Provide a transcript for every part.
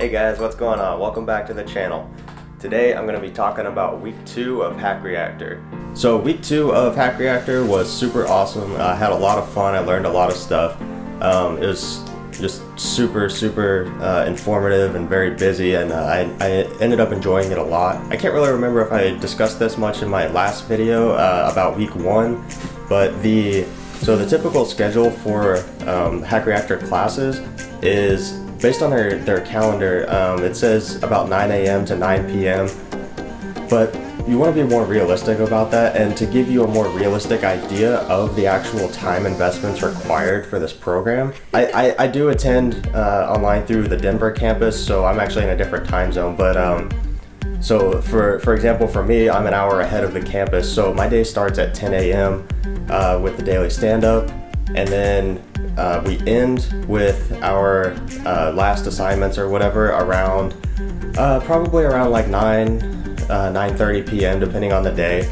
Hey guys, what's going on? Welcome back to the channel. Today I'm going to be talking about week 2 of Hack Reactor. So week 2 of Hack Reactor was super awesome. I had a lot of fun. I learned a lot of stuff. It was just super informative and very busy, and I ended up enjoying it a lot. I can't really remember if I discussed this much in my last video about week 1, but the typical schedule for Hack Reactor classes is based on their calendar. It says about 9 a.m. to 9 p.m. But you want to be more realistic about that, and to give you a more realistic idea of the actual time investments required for this program, I do attend online through the Denver campus, so I'm actually in a different time zone. But so for example, for me, I'm an hour ahead of the campus, so my day starts at 10 a.m. With the daily stand-up, and then we end with our last assignments or whatever around probably around like 9:30 p.m. depending on the day,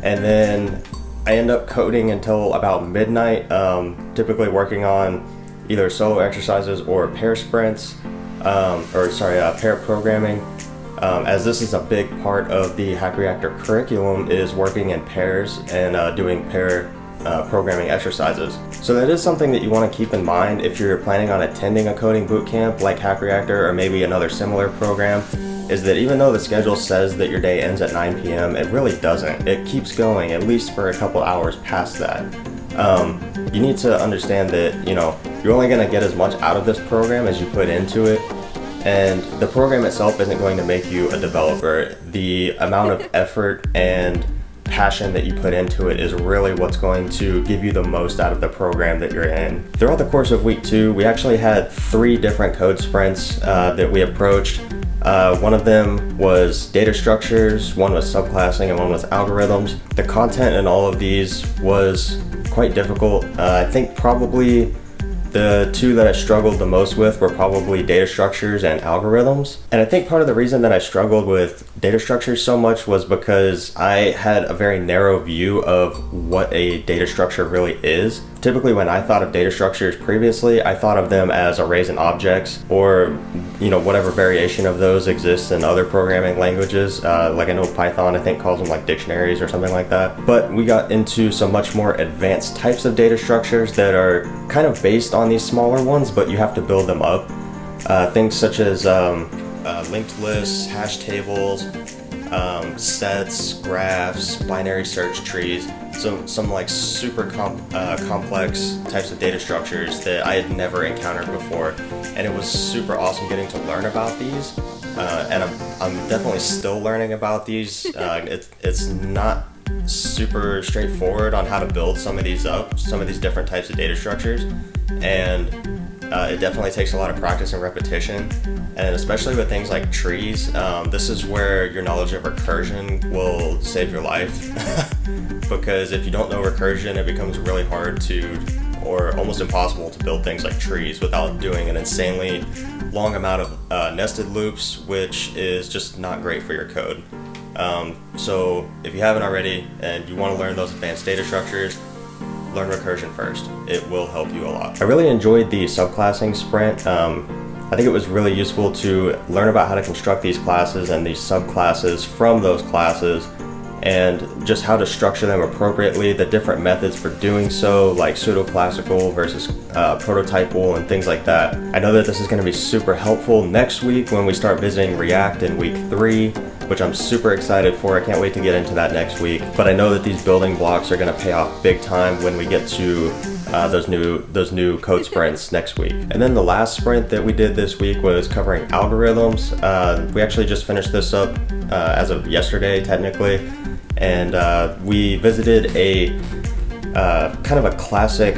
and then I end up coding until about midnight, typically working on either solo exercises or pair sprints, pair programming, as this is a big part of the Hack Reactor curriculum, is working in pairs and doing pair programming exercises. So that is something that you want to keep in mind if you're planning on attending a coding bootcamp like Hack Reactor or maybe another similar program, is that even though the schedule says that your day ends at 9 p.m., it really doesn't. It keeps going at least for a couple hours past that. You need to understand that, you're only going to get as much out of this program as you put into it, and the program itself isn't going to make you a developer. The amount of effort and passion that you put into it is really what's going to give you the most out of the program that you're in. Throughout the course of week 2, we actually had 3 different code sprints that we approached. One of them was data structures, one was subclassing, and one was algorithms. The content in all of these was quite difficult. I think probably the 2 that I struggled the most with were probably data structures and algorithms. And I think part of the reason that I struggled with data structures so much was because I had a very narrow view of what a data structure really is. Typically when I thought of data structures previously, I thought of them as arrays and objects, or whatever variation of those exists in other programming languages. Like I know Python, I think, calls them like dictionaries or something like that. But we got into some much more advanced types of data structures that are kind of based on these smaller ones, but you have to build them up. Things such as linked lists, hash tables, sets, graphs, binary search trees, some like super complex types of data structures that I had never encountered before, and it was super awesome getting to learn about these, and I'm definitely still learning about these. It's not super straightforward on how to build some of these different types of data structures, and it definitely takes a lot of practice and repetition, and especially with things like trees, this is where your knowledge of recursion will save your life. Because if you don't know recursion, it becomes really hard or almost impossible to build things like trees without doing an insanely long amount of nested loops, which is just not great for your code. So if you haven't already and you want to learn those advanced data structures, learn recursion first. It will help you a lot. I really enjoyed the subclassing sprint. I think it was really useful to learn about how to construct these classes and these subclasses from those classes, and just how to structure them appropriately, the different methods for doing so, like pseudo-classical versus prototypal and things like that. I know that this is going to be super helpful next week when we start visiting React in week 3, which I'm super excited for. I can't wait to get into that next week. But I know that these building blocks are going to pay off big time when we get to those new code sprints next week. And then the last sprint that we did this week was covering algorithms. We actually just finished this up as of yesterday, technically. And we visited a kind of a classic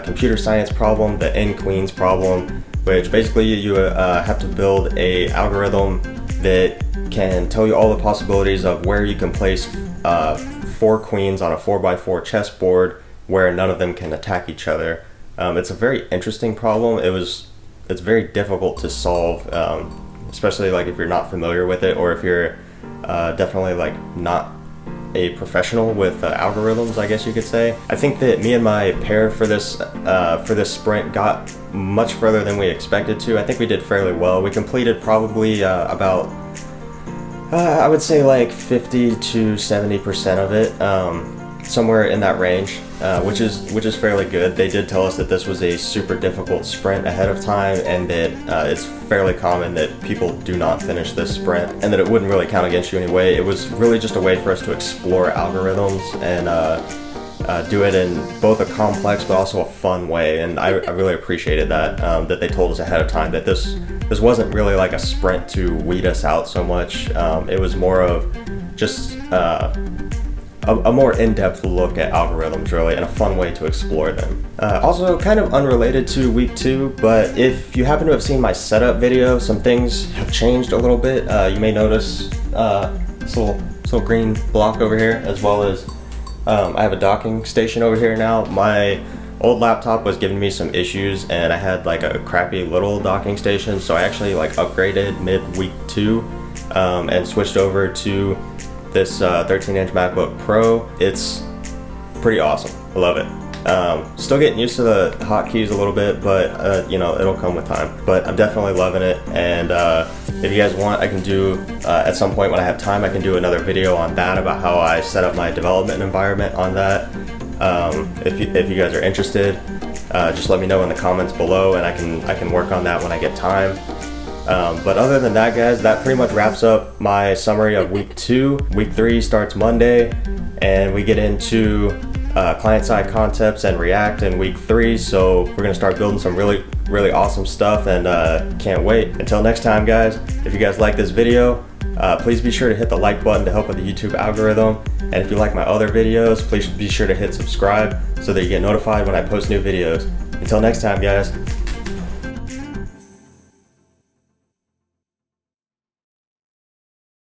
computer science problem, the n-queens problem, which basically you have to build a algorithm that can tell you all the possibilities of where you can place 4 queens on a 4x4 chessboard where none of them can attack each other. It's a very interesting problem. It's very difficult to solve, especially like if you're not familiar with it, or if you're definitely like not a professional with algorithms, I guess you could say. I think that me and my pair for this sprint got much further than we expected to. I think we did fairly well. We completed probably about I would say like 50 to 70% of it, somewhere in that range, which is fairly good. They did tell us that this was a super difficult sprint ahead of time, and that it's fairly common that people do not finish this sprint, and that it wouldn't really count against you anyway. It was really just a way for us to explore algorithms and do it in both a complex but also a fun way, and I really appreciated that that they told us ahead of time that this wasn't really like a sprint to weed us out so much. It was more of just a more in-depth look at algorithms, really, and a fun way to explore them. Also, kind of unrelated to week 2, but if you happen to have seen my setup video, some things have changed a little bit. You may notice this little green block over here, as well as I have a docking station over here now. My old laptop was giving me some issues, and I had like a crappy little docking station, so I actually like upgraded mid-week 2 and switched over to this 13-inch MacBook Pro. It's pretty awesome. I love it. Still getting used to the hotkeys a little bit, but you know, it'll come with time. But I'm definitely loving it, and if you guys want, I can do at some point when I have time, I can do another video on that, about how I set up my development environment on that. If you guys are interested, just let me know in the comments below, and I can work on that when I get time. But other than that, guys, that pretty much wraps up my summary of week 2. Week 3 starts Monday, and we get into client-side concepts and React in week 3. So we're gonna start building some really awesome stuff, and can't wait. Until next time, guys, if you guys like this video, please be sure to hit the like button to help with the YouTube algorithm. And if you like my other videos, please be sure to hit subscribe so that you get notified when I post new videos. Until next time, guys.